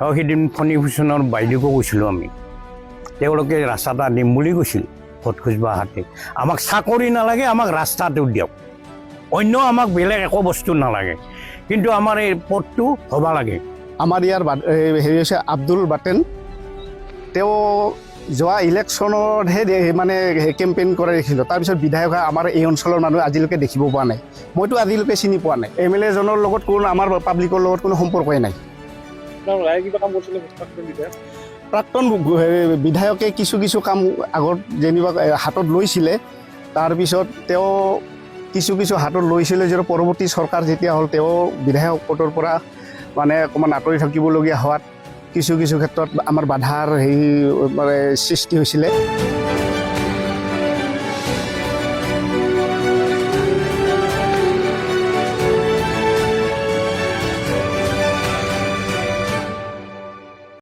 আৰু সেইদিন ফণীভূষণৰ বাইদেউকো কৈছিলোঁ আমি তেওঁলোকে ৰাস্তা এটা দিম বুলি কৈছিল ভোট খুজিব আহাতে আমাক চাকৰি নালাগে আমাক ৰাস্তাটো দিয়ক অন্য আমাক বেলেগ একো বস্তু নালাগে কিন্তু আমাৰ এই পথটো হ'ব লাগে আমাৰ ইয়াৰ হেৰি হৈছে আব্দুল বাটেন তেওঁ যোৱা ইলেকশ্যনতহে মানে কেম্পেইন কৰা দেখিছিলোঁ তাৰপিছত বিধায়ক আমাৰ এই অঞ্চলৰ মানুহ আজিলৈকে দেখিব পোৱা নাই মইতো আজিলৈকে চিনি পোৱা নাই MLA জনৰ লগত কোনো আমাৰ পাব্লিকৰ লগত কোনো সম্পৰ্কই নাই প্ৰাক্তন বিধায়কে কিছু কাম আগত যেনিবা হাতত লৈছিলে তাৰপিছত তেওঁ কিছু হাতত লৈছিলে যে পৰৱৰ্তী চৰকাৰ যেতিয়া হ'ল তেওঁ বিধায়ক পদৰ পৰা মানে অকণমান আঁতৰি থাকিবলগীয়া হোৱাত কিছু ক্ষেত্ৰত আমাৰ বাধাৰ হেৰি মানে সৃষ্টি হৈছিলে